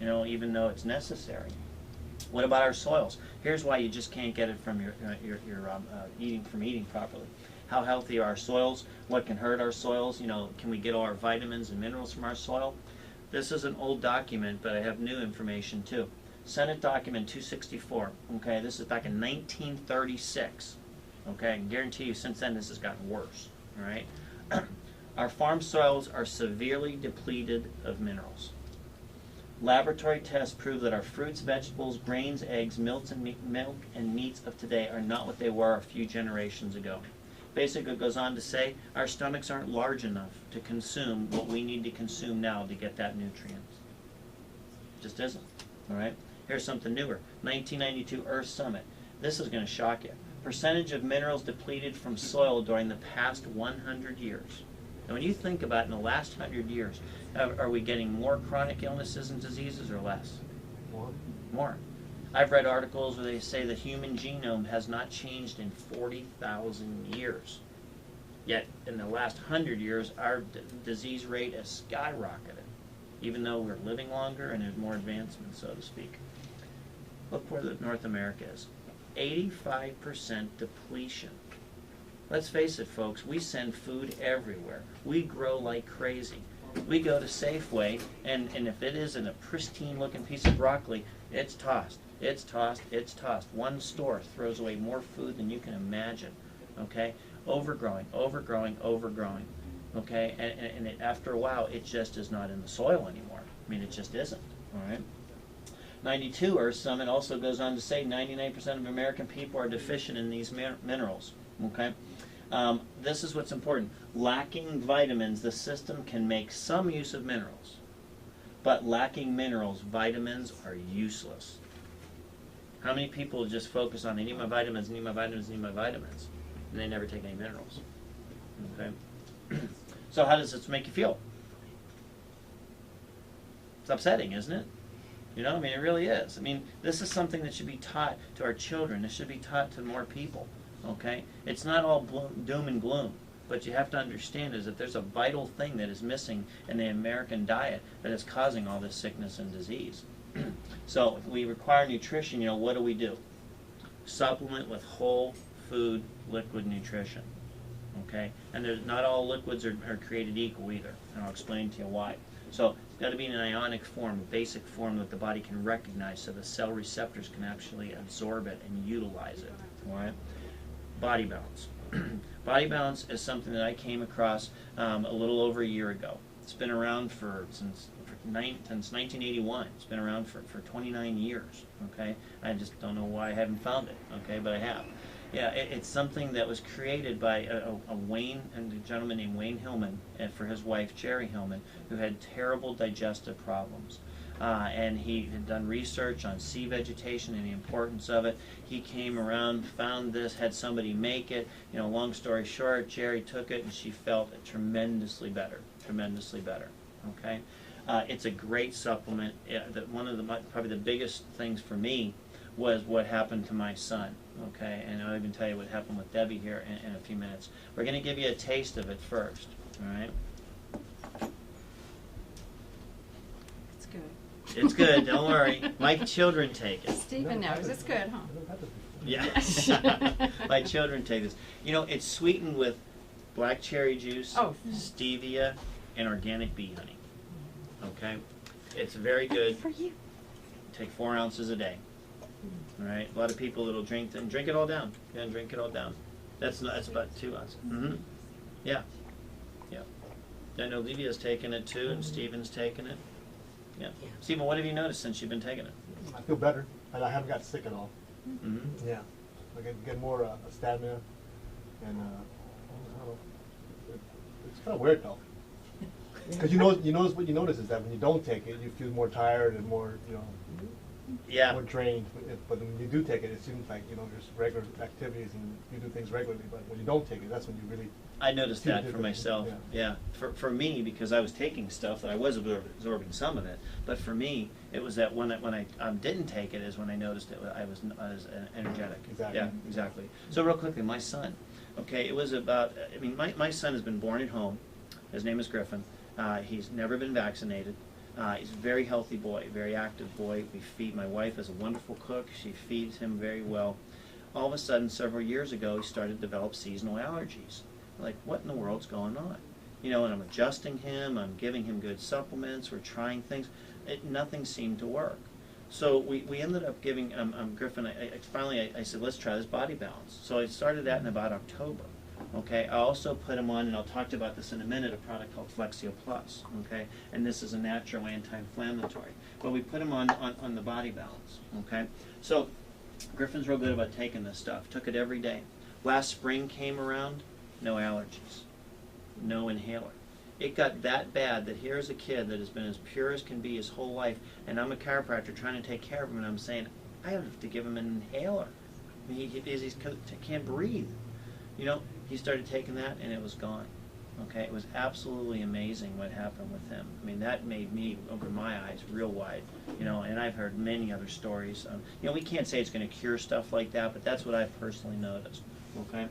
you know, even though it's necessary. What about our soils? Here's why you just can't get it from your eating properly. How healthy are our soils? What can hurt our soils? You know, can we get all our vitamins and minerals from our soil? This is an old document, but I have new information too. Senate document 264. Okay, this is back in 1936. Okay, I can guarantee you since then this has gotten worse. All right, our farm soils are severely depleted of minerals. Laboratory tests prove that our fruits, vegetables, grains, eggs, milk and meats of today are not what they were a few generations ago. Basically, it goes on to say our stomachs aren't large enough to consume what we need to consume now to get that nutrient. Just isn't. All right. Here's something newer. 1992 Earth Summit. This is going to shock you. Percentage of minerals depleted from soil during the past 100 years. And when you think about it, in the last 100 years, are we getting more chronic illnesses and diseases or less? More. I've read articles where they say the human genome has not changed in 40,000 years. Yet, in the last 100 years, our disease rate has skyrocketed, even though we're living longer and there's more advancement, so to speak. Look where North America is. 85% depletion. Let's face it, folks, we send food everywhere. We grow like crazy. We go to Safeway, and if it isn't a pristine-looking piece of broccoli, it's tossed. It's tossed. It's tossed. One store throws away more food than you can imagine. Okay? Overgrowing, overgrowing, overgrowing. Okay? And after a while, it just is not in the soil anymore. I mean, it just isn't. All right? 92 Earth Summit also goes on to say 99% of American people are deficient in these minerals. Okay? This is what's important. Lacking vitamins, the system can make some use of minerals. But lacking minerals, vitamins are useless. How many people just focus on, I need my vitamins, need my vitamins, need my vitamins, and they never take any minerals? Okay? So how does this make you feel? It's upsetting, isn't it? You know, I mean, it really is. I mean, this is something that should be taught to our children. This should be taught to more people. Okay? It's not all doom and gloom. But you have to understand is that there's a vital thing that is missing in the American diet that is causing all this sickness and disease. So if we require nutrition, you know, what do? Supplement with whole food liquid nutrition. Okay? And there's not all liquids are created equal either. And I'll explain to you why. So it's got to be in an ionic form, a basic form that the body can recognize so the cell receptors can actually absorb it and utilize it. All right? Body balance. Body balance is something that I came across a little over a year ago. It's been around since 1981. It's been around for 29 years. Okay, I just don't know why I haven't found it. Okay, but I have. Yeah, it's something that was created by a gentleman named Wayne Hillman, and for his wife Jerry Hillman, who had terrible digestive problems. And he had done research on sea vegetation and the importance of it. He came around, found this, had somebody make it. You know, long story short, Jerry took it and she felt tremendously better. Tremendously better. Okay, it's a great supplement. One of probably the biggest things for me was what happened to my son. Okay, and I'll even tell you what happened with Debbie here in a few minutes. We're going to give you a taste of it first. All right. It's good, don't worry. My children take it. Stephen knows. It's good, huh? Yeah. My children take this. You know, it's sweetened with black cherry juice, stevia, and organic bee honey. Okay? It's very good. For you. Take 4 ounces a day. All right? A lot of people that'll drink it all down. Yeah, drink it all down. That's about 2 ounces. Mm-hmm. Yeah. Yeah. I know Livia's taken it too, and Stephen's taken it. Yeah. Stephen, what have you noticed since you've been taking it? I feel better, and I haven't got sick at all. Mm-hmm. Yeah. I get more stamina, and I don't know. It's kind of weird though. Because what you notice is that when you don't take it, you feel more tired and more, more drained. But when you do take it, it seems like, there's regular activities and you do things regularly. But when you don't take it, that's when you really... I noticed that for myself. Yeah. For me, because I was taking stuff that I was absorbing some of it. But for me, it was that when I didn't take it is when I noticed that I was energetic. Exactly. Yeah, exactly. So real quickly, my son. Okay, it was about... my son has been born at home. His name is Griffin. He's never been vaccinated. He's a very healthy boy, very active boy. My wife is a wonderful cook. She feeds him very well. All of a sudden, several years ago, he started to develop seasonal allergies. Like, what in the world's going on? You know, and I'm adjusting him, I'm giving him good supplements, we're trying things. Nothing seemed to work. So we ended up giving Griffin, finally I said, let's try this Body Balance. So I started that in about October. Okay, I also put him on, and I'll talk about this in a minute, a product called Flexio Plus. Okay, and this is a natural anti-inflammatory. But we put him on the Body Balance. Okay, so Griffin's real good about taking this stuff. Took it every day. Last spring came around, no allergies, no inhaler. It got that bad that here's a kid that has been as pure as can be his whole life, and I'm a chiropractor trying to take care of him, and I'm saying, I have to give him an inhaler. I mean, he can't breathe. You know, he started taking that, and it was gone. Okay, it was absolutely amazing what happened with him. I mean, that made me open my eyes real wide. You know, and I've heard many other stories. You know, we can't say it's going to cure stuff like that, but that's what I've personally noticed. Okay,